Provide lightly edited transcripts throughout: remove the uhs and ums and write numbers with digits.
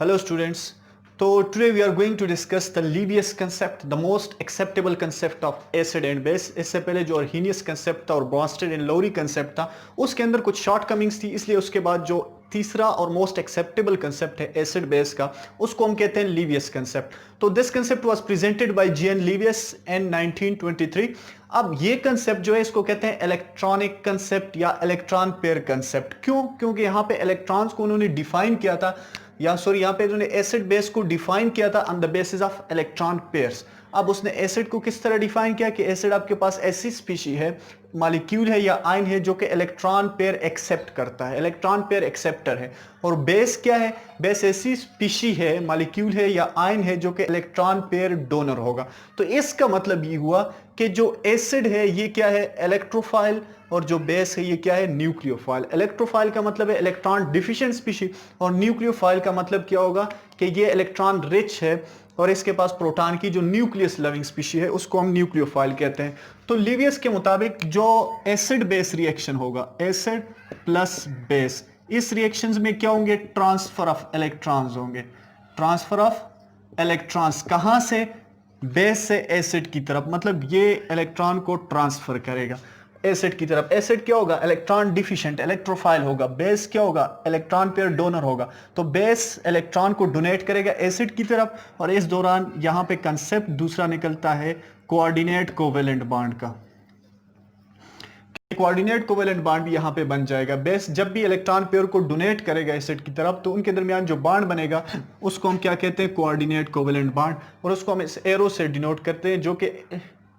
Hello students. So today we are going to discuss the Livius concept, the most acceptable concept of acid and base. इससे पहले जो Arrhenius concept था और Bronsted and Lowry concept था उसके अंदर कुछ shortcomings थी, इसलिए उसके बाद जो तीसरा और मोस्ट एक्सेप्टेबल कंसेप्ट है एसिड बेस का उसको हम कहते हैं लीवियस कंसेप्ट। तो this concept was presented by G N Lewis in 1923। अब ये कंसेप्ट जो है इसको कहते हैं इलेक्ट्रॉनिक कंसेप्ट या इलेक्ट्रॉन पेयर कंसेप्ट। क्यों? क्योंकि यहाँ पे इलेक्ट्रॉन्स को उन्होंने डिफाइन किया था, या सॉरी यहाँ पे उन्होंने एसिड बेस को डिफाइन किया था on the basis of electron pairs. अब उसने एसिड को किस तरह डिफाइन किया कि एसिड आपके पास ऐसी स्पीशी है, मॉलिक्यूल है या आयन है जो कि इलेक्ट्रॉन पेयर एक्सेप्ट करता है, इलेक्ट्रॉन पेयर एक्सेप्टर है। और बेस क्या है? बेस ऐसी स्पीशी है, मॉलिक्यूल है या आयन है जो कि इलेक्ट्रॉन पेयर डोनर होगा। तो इसका मतलब ये हुआ कि जो एसिड है ये क्या है? इलेक्ट्रोफाइल, और जो बेस है ये क्या है? न्यूक्लियोफाइल। इलेक्ट्रोफाइल का मतलब है इलेक्ट्रॉन डिफिशिएंट स्पीशी, और न्यूक्लियोफाइल का मतलब क्या होगा कि ये इलेक्ट्रॉन रिच है और इसके पास प्रोटॉन की जो न्यूक्लियस लविंग स्पीशी है उसको हम न्यूक्लियोफाइल कहते हैं। तो लीवियस के मुताबिक जो एसिड बेस रिएक्शन होगा, एसिड प्लस बेस, इस रिएक्शंस में क्या होंगे? ट्रांसफर ऑफ इलेक्ट्रॉन्स होंगे। ट्रांसफर ऑफ इलेक्ट्रॉन्स कहां से? बेस से एसिड की तरफ, मतलब ये इलेक्ट्रॉन को ट्रांसफर करेगा एसिड की तरफ। एसिड क्या होगा? इलेक्ट्रॉन डिफिशिएंट, इलेक्ट्रोफाइल होगा। बेस क्या होगा? इलेक्ट्रॉन पेयर डोनर होगा। तो बेस इलेक्ट्रॉन को डोनेट करेगा एसिड की तरफ, और इस दौरान यहां पे कंसेप्ट दूसरा निकलता है कोऑर्डिनेट कोवेलेंट बॉन्ड का। कोऑर्डिनेट कोवेलेंट बॉन्ड भी यहां पे बन जाएगा। बेस जब भी इलेक्ट्रॉन पेयर को डोनेट करेगा एसिड की तरफ तो उनके दरमियान जो बॉन्ड बनेगा उसको हम क्या कहते हैं? कोऑर्डिनेट कोवेलेंट बॉन्ड, और उसको हम इस एरो से डिनोट करते हैं जो कि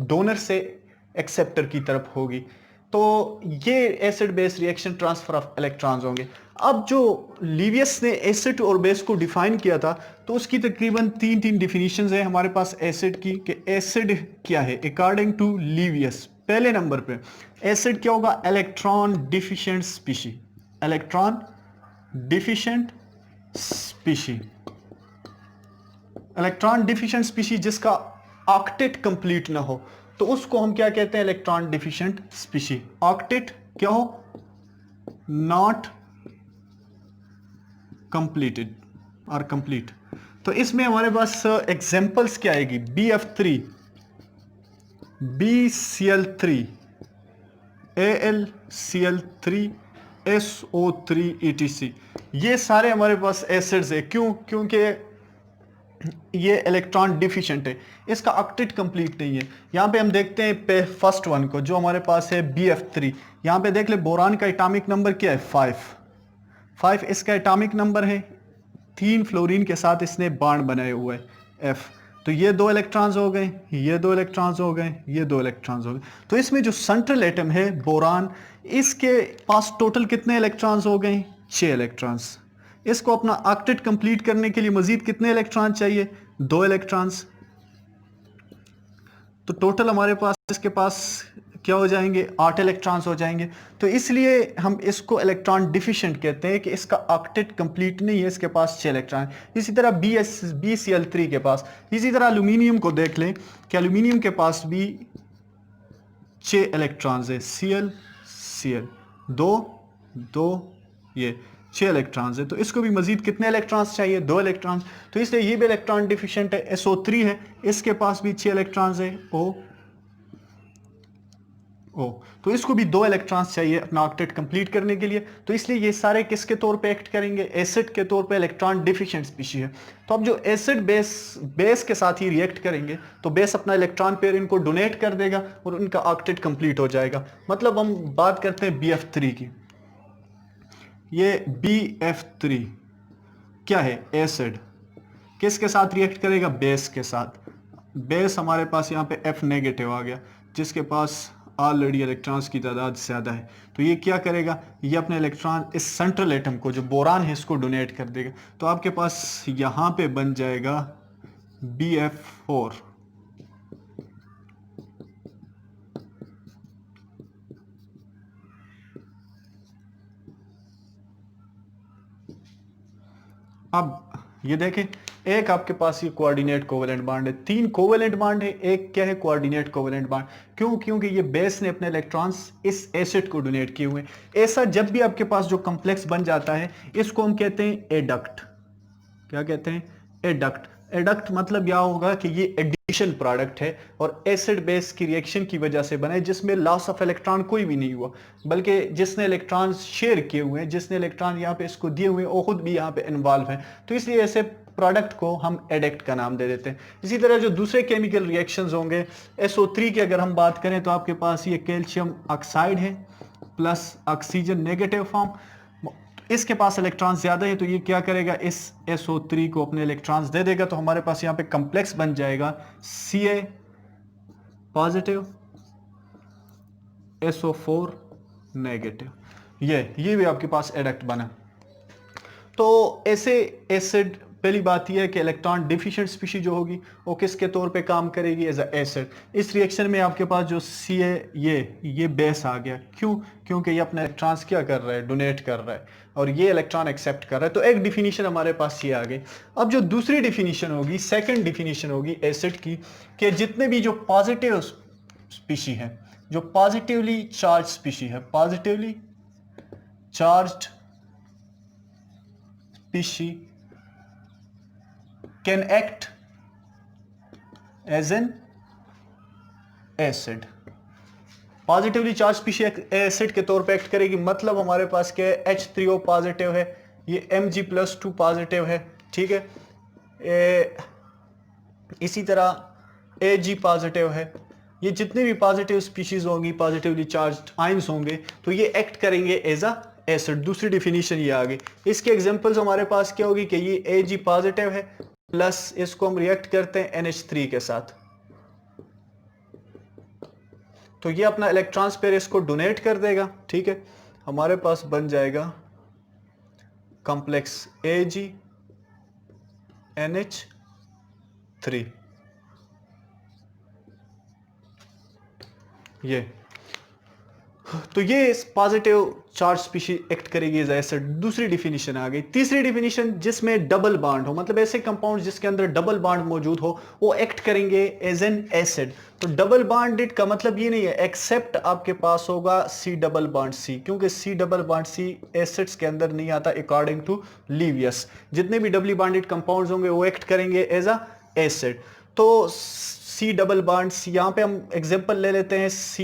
डोनर से एक्सेप्टर की तरफ होगी। तो ये acid base reaction transfer of electrons होंगे। अब जो लीवियस ने एसिड और बेस को डिफाइन किया था तो उसकी तकरीबन तीन डिफिनीशंस है हमारे पास एसिड की, कि एसिड क्या है अकॉर्डिंग टू लीवियस। पहले नंबर पे एसिड क्या होगा? Electron deficient species, electron deficient species, electron deficient species जिसका ऑक्टेट कंप्लीट ना हो तो उसको हम क्या कहते हैं? Electron deficient species. ऑक्टेट क्या हो? नॉट कंप्लीटेड और कंप्लीट। तो इसमें हमारे पास एग्जांपल्स क्या आएगी? BF3, BCl3, AlCl3, SO3 etc। ये सारे हमारे पास एसिड्स है। क्यों? क्योंकि ये इलेक्ट्रॉन डिफिशिएंट है, इसका ऑक्टेट कंप्लीट नहीं है। यहाँ पे हम देखते हैं पे फर्स्ट वन को जो हमारे पास है BF3। यहाँ पे देख ले बोरान का एटॉमिक नंबर क्या है? 5 इसका एटॉमिक नंबर है। 3 फ्लोरीन के साथ इसने बॉन्ड बनाए हुए है F। तो ये 2 इलेक्ट्रॉन्स हो गए, ये 2 इलेक्ट्रॉन्स हो गए, ये 2 इलेक्ट्रॉन्स हो गए। तो इसमें जो सेंट्रल एटम है बोरान, इसके पास टोटल कितने इलेक्ट्रॉन्स हो गए? 6 इलेक्ट्रॉन्स। इसको अपना ऑक्टेट कंप्लीट करने के लिए मजीद कितने इलेक्ट्रॉन चाहिए? 2 इलेक्ट्रॉन्स। तो टोटल हमारे पास इसके पास क्या हो जाएंगे? 8 इलेक्ट्रॉन्स हो जाएंगे। तो इसलिए हम इसको इलेक्ट्रॉन डिफिशिएंट कहते हैं कि इसका ऑक्टेट कंप्लीट नहीं है, इसके पास 6 इलेक्ट्रॉन। इसी तरह BCl3 के पास, इसी तरह एल्यूमिनियम को देख लें कि एल्यूमिनियम के पास भी 6 इलेक्ट्रॉन्स है। Cl 2 ये 6 इलेक्ट्रॉन्स है। तो इसको भी मजीद कितने इलेक्ट्रॉन्स चाहिए? 2 इलेक्ट्रॉन्स। तो इसलिए ये भी इलेक्ट्रॉन डिफिशिएंट है। SO3 है, इसके पास भी 6 इलेक्ट्रॉन्स है। O तो इसको भी 2 इलेक्ट्रॉन्स चाहिए अपना ऑक्टेट कंप्लीट करने के लिए। तो इसलिए ये सारे किसके तौर पे एक्ट करेंगे? एसिड के तौर पे, इलेक्ट्रॉन डिफिशिएंट स्पीशी है। तो अब जो एसिड बेस के साथ ही रिएक्ट करेंगे तो बेस अपना इलेक्ट्रॉन पेयर इनको डोनेट कर देगा और उनका ऑक्टेट कंप्लीट हो जाएगा। मतलब हम बात करते हैं BF3 की। ये BF3 क्या है? एसिड किसके साथ रिएक्ट करेगा? बेस के साथ। बेस हमारे पास यहाँ पे F नेगेटिव आ गया, जिसके पास ऑलरेडी इलेक्ट्रॉन्स की तादाद ज़्यादा है। तो ये क्या करेगा? ये अपने इलेक्ट्रॉन इस सेंट्रल एटम को जो बोरान है इसको डोनेट कर देगा। तो आपके पास यहाँ पे बन जाएगा BF4। अब ये देखें, एक आपके पास ये कोऑर्डिनेट कोवेलेंट बॉन्ड है, 3 कोवेलेंट बॉन्ड है, एक क्या है? Coordinate covalent bond. क्यों? क्योंकि ये बेस ने अपने इलेक्ट्रॉन्स इस एसिड को डोनेट किए हुए हैं। ऐसा जब भी आपके पास जो कॉम्प्लेक्स बन जाता है इसको हम कहते हैं एडक्ट। क्या कहते हैं, एडक्ट। एडक्ट मतलब क्या होगा कि ये एडिशन प्रोडक्ट है और एसिड बेस की रिएक्शन की वजह से बना है, जिसमें लॉस ऑफ इलेक्ट्रॉन कोई भी नहीं हुआ, बल्कि जिसने इलेक्ट्रॉन शेयर किए हुए हैं, जिसने इलेक्ट्रॉन यहाँ पे इसको दिए हुए हैं, वो खुद भी यहाँ पे इन्वॉल्व है, तो इसलिए ऐसे प्रोडक्ट को हम एडक्ट का नाम दे देते हैं। इसी तरह जो दूसरे केमिकल रिएक्शंस होंगे, SO3 की अगर हम बात करें तो आपके पास ये कैल्शियम ऑक्साइड है प्लस ऑक्सीजन नेगेटिव फॉर्म, इसके पास इलेक्ट्रॉन्स ज्यादा है, तो ये क्या करेगा, इस SO3 को अपने इलेक्ट्रॉन्स दे देगा, तो हमारे पास यहाँ पे कॉम्प्लेक्स बन जाएगा Ca पॉजिटिव SO4 नेगेटिव। ये भी आपके पास एडक्ट बना। तो ऐसे एसिड, पहली बात यह है कि इलेक्ट्रॉन डिफिशिएंट स्पीशीज जो होगी वो किसके तौर पे काम करेगी, एज अ एसिड। इस रिएक्शन में आपके पास जो Ca ये बेस आ गया, क्यों, क्योंकि ये अपने इलेक्ट्रॉन्स क्या कर रहा है, डोनेट कर रहा है, और ये इलेक्ट्रॉन एक्सेप्ट कर रहा है। तो एक डिफिनीशन हमारे पास ये आ गई। अब जो दूसरी डिफिनीशन होगी, सेकेंड डिफिनीशन होगी एसिड की, कि जितने भी जो पॉजिटिव स्पीशी है, जो पॉजिटिवली चार्ज स्पीशी है, positively charged species can act as an acid। Positively charge species acid के तौर पे एक्ट करेगी, मतलब हमारे पास क्या है, H3O पॉजिटिव है, ये Mg+2 पॉजिटिव है, ठीक है, इसी तरह Ag पॉजिटिव है। ये जितने भी पॉजिटिव स्पीशीज होंगी, पॉजिटिवली चार्ज्ड आयंस होंगे, तो ये एक्ट करेंगे एज अ एसिड। दूसरी डिफिनीशन ये आ गई। इसके एग्जांपल्स हमारे पास क्या होगी कि ये Ag पॉजिटिव है, प्लस इसको हम रिएक्ट करते हैं NH3 के साथ, तो ये अपना इलेक्ट्रॉन्स पेयर इसको डोनेट कर देगा, ठीक है, हमारे पास बन जाएगा कॉम्प्लेक्स AgNH3। तो ये पॉजिटिव चार्ज स्पीशीज एक्ट करेगी एज एसिड। दूसरी डिफिनीशन आ गई। तीसरी डिफिनीशन, जिसमें डबल बॉन्ड हो, मतलब ऐसे कंपाउंड जिसके अंदर डबल बॉन्ड मौजूद हो, वो एक्ट करेंगे एज एन एसिड। तो डबल बॉन्डेड का मतलब ये नहीं है एक्सेप्ट आपके पास होगा C डबल बॉन्ड C, क्योंकि C double bond C acids के अंदर नहीं आता अकॉर्डिंग टू लीवियस। जितने भी डबली बॉन्डेड कंपाउंड्स होंगे वो एक्ट करेंगे एज अ एसिड। तो C डबल बॉन्ड C, यहाँ पे हम एग्जांपल ले लेते हैं C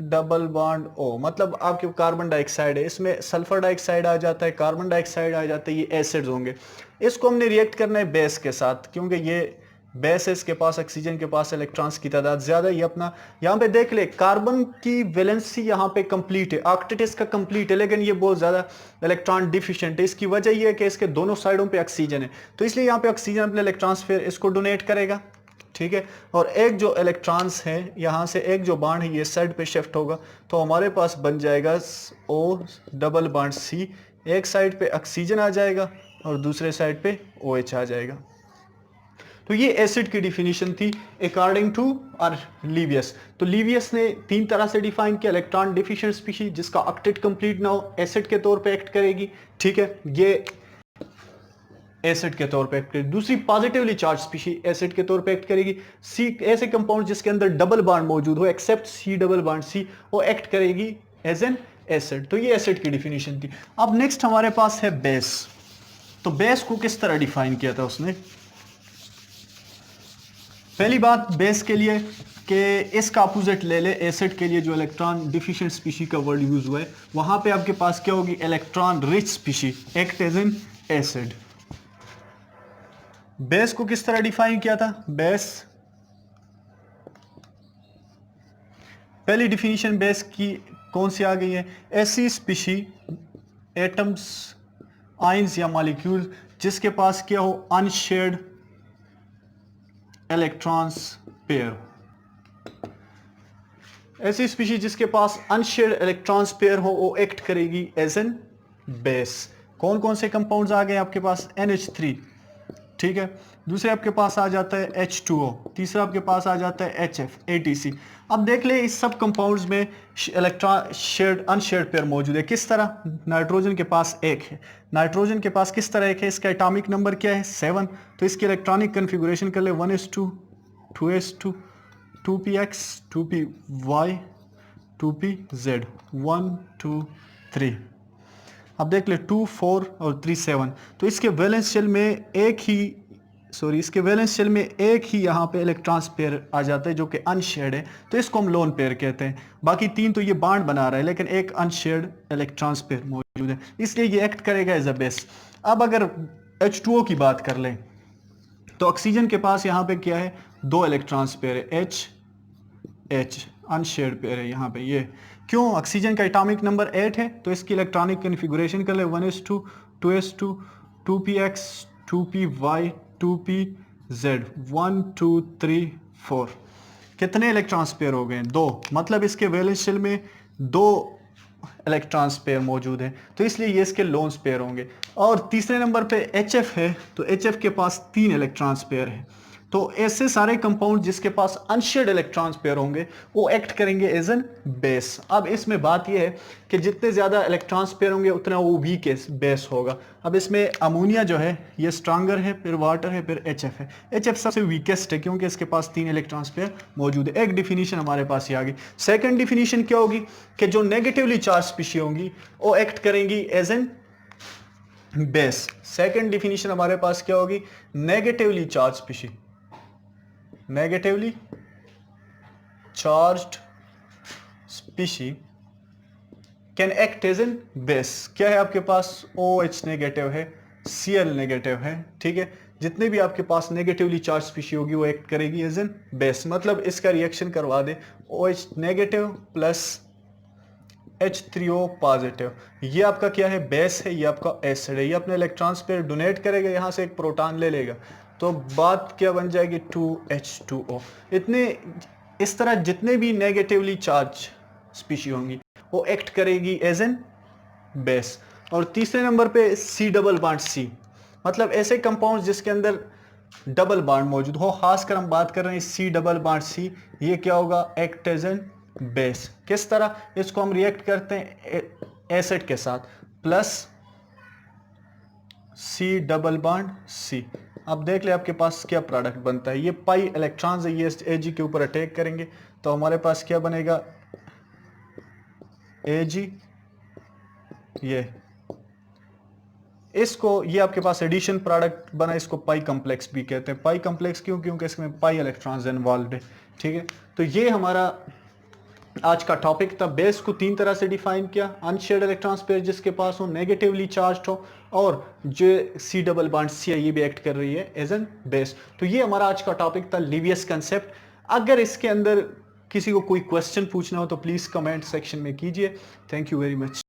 डबल बॉन्ड O, मतलब आपके कार्बन डाइऑक्साइड है, इसमें सल्फर डाइऑक्साइड आ जाता है, कार्बन डाइऑक्साइड आ जाता है, ये एसिड्स होंगे। इसको हमने रिएक्ट करना है बेस के साथ, क्योंकि ये बेस है, इसके पास ऑक्सीजन के पास इलेक्ट्रॉन्स की तादाद ज्यादा। ये अपना यहाँ पे देख ले, कार्बन की वैलेंसी यहाँ पे कंप्लीट है, ऑक्टेट इसका कंप्लीट है, लेकिन ये बहुत ज्यादा इलेक्ट्रॉन डिफिशिएंट है। इसकी वजह ये है कि इसके दोनों साइडों पे ऑक्सीजन है, तो इसलिए यहाँ पे ऑक्सीजन अपने इलेक्ट्रॉन्स फिर इसको डोनेट करेगा, ठीक है। और एक जो इलेक्ट्रॉन्स हैं यहाँ से, एक जो बॉन्ड है ये साइड पे शिफ्ट होगा, तो हमारे पास बन जाएगा O डबल बॉन्ड C। एक साइड पे ऑक्सीजन आ जाएगा और दूसरे साइड पे OH आ जाएगा। तो ये एसिड की डिफिनीशन थी अकॉर्डिंग टू लीवियस। तो लीवियस ने तीन तरह से डिफाइन किया, इलेक्ट्रॉन डिफिशिएंट स्पीशीज जिसका ऑक्टेट कंप्लीट ना हो, एसिड के तौर पे एक्ट करेगी, ठीक है, ये एसिड के तौर पे एक्ट करेगी। दूसरी पॉजिटिवली चार्ज स्पीशीज एसिड के तौर पे एक्ट करेगी। सी, ऐसे कंपाउंड जिसके अंदर डबल बॉन्ड मौजूद हो except C double bond C, वो एक्ट करेगी एज एन एसिड। तो ये एसिड की डिफिनीशन थी। अब नेक्स्ट हमारे पास है बेस। तो बेस को किस तरह डिफाइन किया था उसने? पहली बात बेस के लिए कि इसका अपोजिट ले ले, एसिड के लिए जो इलेक्ट्रॉन डिफिशिएंट स्पीशी का वर्ड यूज हुआ है, वहां पे आपके पास क्या होगी, electron rich species act as an acid. Base को किस तरह डिफाइन किया था? बेस, पहली डिफिनीशन बेस की कौन सी आ गई है? ऐसी स्पीशी, एटम्स, आयंस या मॉलिक्यूल जिसके पास क्या हो, अनशेयर्ड इलेक्ट्रॉन्स पेयर। ऐसी स्पीशी जिसके पास अनशेयर्ड इलेक्ट्रॉन्स पेयर हो, वो एक्ट करेगी एज एन बेस। कौन कौन से कंपाउंड्स आ गए आपके पास? NH3, ठीक है। दूसरे आपके पास आ जाता है H2O, तीसरा आपके पास आ जाता है HF, ATC। अब देख ले इस सब कंपाउंड्स में इलेक्ट्रॉन शेयर्ड अनशेयर्ड पेयर मौजूद है। किस तरह? नाइट्रोजन के पास एक है, नाइट्रोजन के पास किस तरह एक है, इसका एटॉमिक नंबर क्या है? 7। तो इसकी इलेक्ट्रॉनिक कन्फिगुरेशन कर ले 1s2, 2s2, 2px, 2py, 2pz, 1 2 3। अब देख ले 2 4 और 3 7, तो इसके वैलेंस शेल में इसके वैलेंस शेल में एक ही यहाँ पे इलेक्ट्रॉन्स पेयर आ जाता है जो कि अनशेयर्ड है, तो इसको हम लोन पेयर कहते हैं। बाकी 3 तो ये बॉन्ड बना रहा है, लेकिन एक अनशेयर्ड इलेक्ट्रॉन्स पेयर मौजूद है, इसलिए ये एक्ट करेगा एज अ बेस। अब अगर H2O की बात कर लें तो ऑक्सीजन के पास यहाँ पे क्या है, 2 इलेक्ट्रॉन्स पेयर है, H अनशेयर्ड पेयर है यहाँ पे। ये क्यों? ऑक्सीजन का एटॉमिक नंबर 8 है, तो इसकी इलेक्ट्रॉनिक कन्फिगुरेशन कर ले 1s2 2s2 2px 2py 2pz 1 2 3 4। कितने इलेक्ट्रॉन्स पेयर हो गए? 2, मतलब इसके वैलेंस शेल में 2 इलेक्ट्रॉन्स पेयर मौजूद है, तो इसलिए ये इसके लोन्स पेयर होंगे। और तीसरे नंबर पे HF है, तो HF के पास 3 इलेक्ट्रॉन्स पेयर है। तो ऐसे सारे कंपाउंड जिसके पास अनशेयर्ड इलेक्ट्रॉन्स पेयर होंगे वो एक्ट करेंगे एज एन बेस। अब इसमें बात यह है कि जितने ज़्यादा इलेक्ट्रॉन्स पेयर होंगे उतना वो वीक बेस होगा। अब इसमें अमोनिया जो है ये स्ट्रांगर है, फिर वाटर है, फिर HF है। HF सबसे वीकेस्ट है क्योंकि इसके पास 3 इलेक्ट्रॉन्स पेयर मौजूद है। एक डिफिनीशन हमारे पास ये आ गई। सेकेंड डिफिनीशन क्या होगी कि जो नेगेटिवली चार्ज स्पीशी होंगी वो एक्ट करेंगी as an base. Second definition हमारे पास क्या होगी? Negatively charge species, negatively charged species can act as an base. क्या है आपके पास? OH नेगेटिव है, Cl नेगेटिव है, ठीक है। जितने भी आपके पास नेगेटिवली चार्ज स्पीशी होगी वो एक्ट करेगी एज एन बेस। मतलब इसका रिएक्शन करवा दे, OH negative plus H3O positive, ये आपका क्या है? बेस है, ये आपका एसिड है। ये अपने इलेक्ट्रॉन्स पे डोनेट करेगा, यहाँ से एक प्रोटॉन ले लेगा, तो बात क्या बन जाएगी? 2H2O। इस तरह जितने भी नेगेटिवली चार्ज स्पीशी होंगी वो एक्ट करेगी एज एन बेस। और तीसरे नंबर पे C डबल बॉन्ड C, मतलब ऐसे कंपाउंड जिसके अंदर डबल बॉन्ड मौजूद हो, खासकर हम बात कर रहे हैं C डबल बॉन्ड C, ये क्या होगा? Act as an base. किस तरह? इसको हम रिएक्ट करते हैं एसिड के साथ, plus C double bond C। अब देख ले आपके पास क्या प्रोडक्ट बनता है। ये पाई इलेक्ट्रॉन्स है, ये Ag के ऊपर अटैक करेंगे तो हमारे पास क्या बनेगा? Ag, ये इसको, ये आपके पास एडिशन प्रोडक्ट बना, इसको पाई कॉम्प्लेक्स भी कहते हैं। पाई कॉम्प्लेक्स क्यों? क्योंकि इसमें पाई इलेक्ट्रॉन्स इन्वॉल्व है, ठीक है। तो ये हमारा आज का टॉपिक था। बेस को 3 तरह से डिफाइन किया, अनशेयर्ड इलेक्ट्रॉन्स पेयर जिसके पास हो, नेगेटिवली चार्ज्ड हो, और जो C डबल बॉन्ड C है ये भी एक्ट कर रही है एज एन बेस। तो ये हमारा आज का टॉपिक था, लीवियस कंसेप्ट। अगर इसके अंदर किसी को कोई क्वेश्चन पूछना हो तो प्लीज कमेंट सेक्शन में कीजिए। Thank you very much.